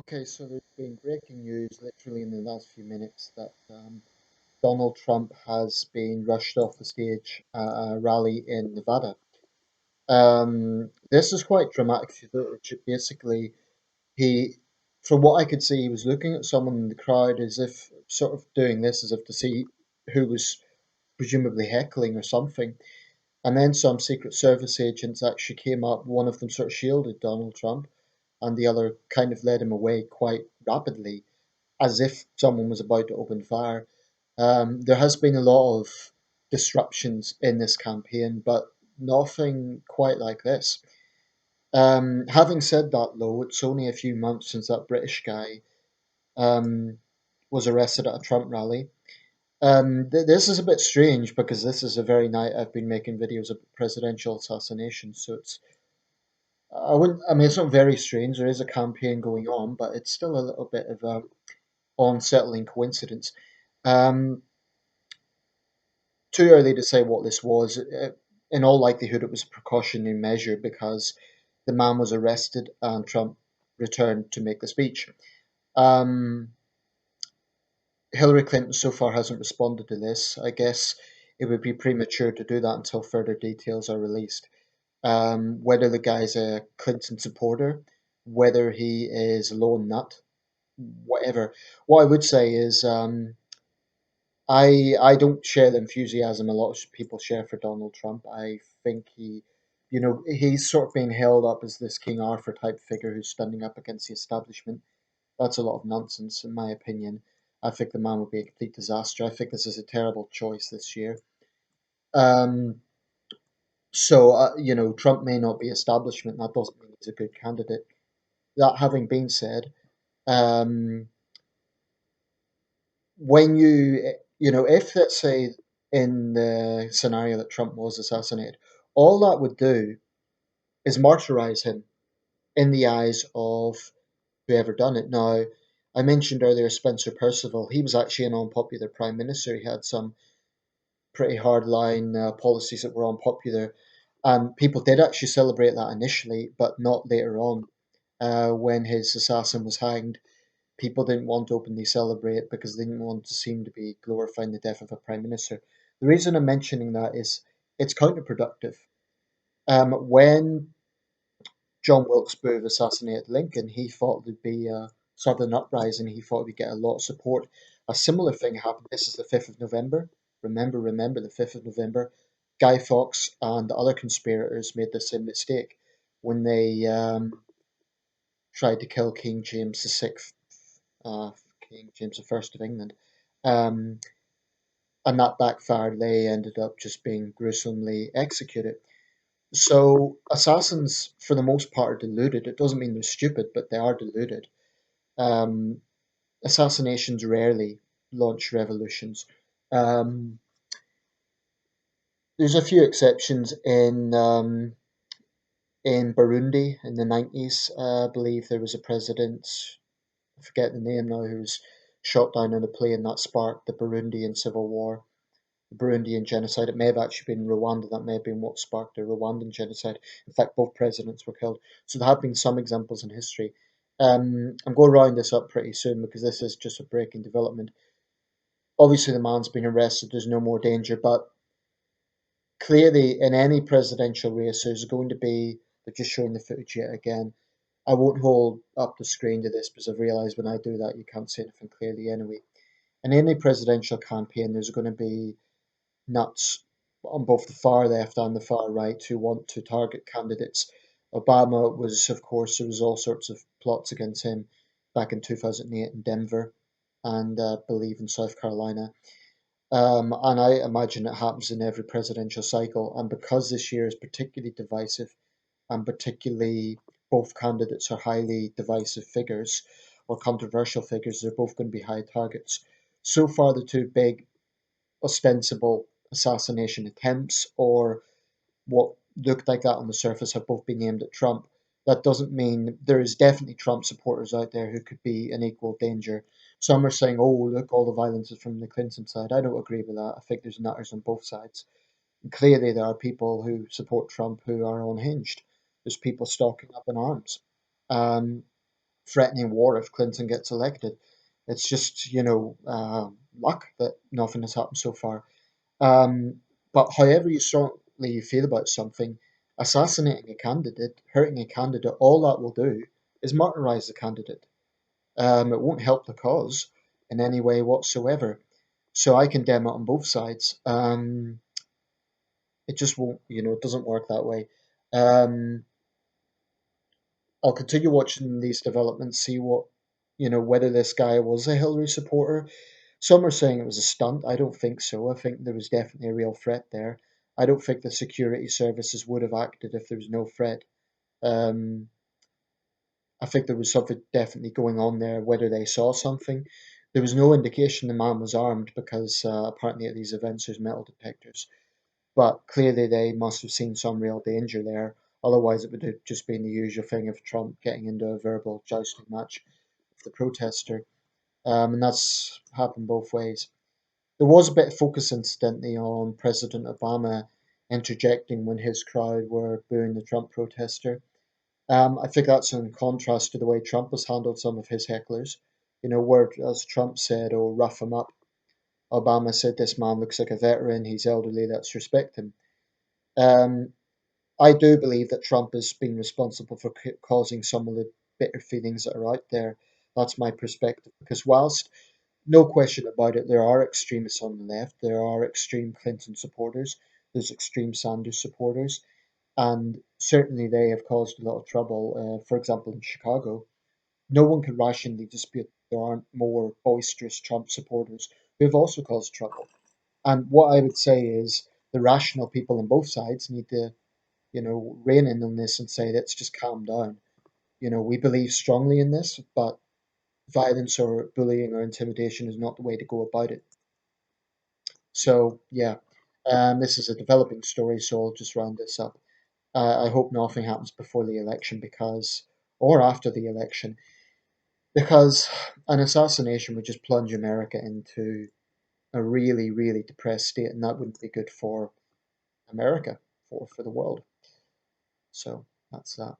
Okay, so there's been breaking news literally in the last few minutes that Donald Trump has been rushed off the stage at a rally in Nevada. This is quite dramatic. Basically, he, from what I could see, he was looking at someone in the crowd as if sort of doing this as if to see who was presumably heckling or something. And then some Secret Service agents actually came up. One of them sort of shielded Donald Trump, and the other kind of led him away quite rapidly as if someone was about to open fire. There has been a lot of disruptions in this campaign, but nothing quite like this. Having said that, though, it's only a few months since that British guy um, was arrested at a Trump rally. This is a bit strange because this is the very night I've been making videos of presidential assassination. So I wouldn't, I mean, it's not very strange. There is a campaign going on, but it's still a little bit of a unsettling coincidence. Um, Too early to say what this was. In all likelihood, it was a precautionary measure because the man was arrested and Trump returned to make the speech. Um, Hillary Clinton so far hasn't responded to this. I guess it would be premature to do that until further details are released. Whether the guy's a Clinton supporter, whether he is a lone nut, whatever. What I would say is I don't share the enthusiasm a lot of people share for Donald Trump. I think he's sort of being held up as this King Arthur type figure who's standing up against the establishment. That's a lot of nonsense, in my opinion. I think the man would be a complete disaster. I think this is a terrible choice this year. Um, Trump may not be establishment. That doesn't mean he's a good candidate. That having been said, um, when if let's say in the scenario that Trump was assassinated, all that would do is martyrize him in the eyes of whoever done it. Now, I mentioned earlier Spencer Perceval. He was actually an unpopular prime minister. He had some pretty hardline policies that were unpopular, and people did actually celebrate that initially, but not later on when his assassin was hanged. People didn't want to openly celebrate because they didn't want to seem to be glorifying the death of a prime minister. The reason I'm mentioning that is it's counterproductive. When John Wilkes Booth assassinated Lincoln, he thought there'd be a southern uprising. He thought we'd get a lot of support. A similar thing happened. This is the 5th of November. Remember the 5th of November. Guy Fawkes and the other conspirators made the same mistake when they tried to kill King James VI, uh, King James I of England. Um, and that backfired. They ended up just being gruesomely executed. So assassins, for the most part, are deluded. It doesn't mean they're stupid, but they are deluded. Um, Assassinations rarely launch revolutions. Um, there's a few exceptions in Burundi in the 90s. I believe there was a president, I forget the name now, who was shot down on a plane that sparked the Burundian civil war. Burundian genocide. It may have actually been Rwanda. That may have been what sparked the Rwandan genocide. In fact, both presidents were killed. So there have been some examples in history. I'm going to round this up pretty soon because this is just a breaking development. Obviously, the man's been arrested. There's no more danger. But clearly, in any presidential race, there's going to be, they're just showing the footage yet again. I won't hold up the screen to this because I've realised when I do that, you can't see anything clearly anyway. In any presidential campaign, there's going to be nuts on both the far left and the far right who want to target candidates. Obama was, of course, there was all sorts of plots against him back in 2008 in Denver and I believe in South Carolina. And I imagine it happens in every presidential cycle. And because this year is particularly divisive and particularly both candidates are highly divisive figures or controversial figures, they're both going to be high targets. So far, the two big ostensible assassination attempts or what looked like that on the surface have both been aimed at Trump. That doesn't mean there is definitely Trump supporters out there who could be an equal danger. Some are saying, oh, look, all the violence is from the Clinton side. I don't agree with that. I think there's nutters on both sides. And clearly, there are people who support Trump who are unhinged. There's people stocking up in arms. Um, threatening war if Clinton gets elected. It's just, luck that nothing has happened so far. Um, but however you strongly you feel about something, assassinating a candidate, hurting a candidate, all that will do is martyrize the candidate. It won't help the cause in any way whatsoever. So I condemn it on both sides. It just won't, it doesn't work that way. Um, I'll continue watching these developments, see whether this guy was a Hillary supporter. Some are saying it was a stunt. I don't think so. I think there was definitely a real threat there. I don't think the security services would have acted if there was no threat. Um, I think there was something definitely going on there, whether they saw something. There was no indication the man was armed because apparently at these events there's metal detectors. But clearly they must have seen some real danger there. Otherwise, it would have just been the usual thing of Trump getting into a verbal jousting match with the protester. And that's happened both ways. There was a bit of focus, incidentally, on President Obama interjecting when his crowd were booing the Trump protester. I think that's in contrast to the way Trump has handled some of his hecklers. Where, as Trump said, "Oh, rough him up." Obama said, "This man looks like a veteran. He's elderly. Let's respect him." Um, I do believe that Trump has been responsible for causing some of the bitter feelings that are out there. That's my perspective. Because whilst no question about it, there are extremists on the left, there are extreme Clinton supporters, there's extreme Sanders supporters, and certainly they have caused a lot of trouble. For example, in Chicago, no one can rationally dispute there aren't more boisterous Trump supporters who have also caused trouble. And what I would say is the rational people on both sides need to rein in on this and say, let's just calm down. We believe strongly in this, but violence or bullying or intimidation is not the way to go about it. So, yeah, this is a developing story, so I'll just round this up. I hope nothing happens before the election or after the election, because an assassination would just plunge America into a really, really depressed state, and that wouldn't be good for America, for the world. So that's that.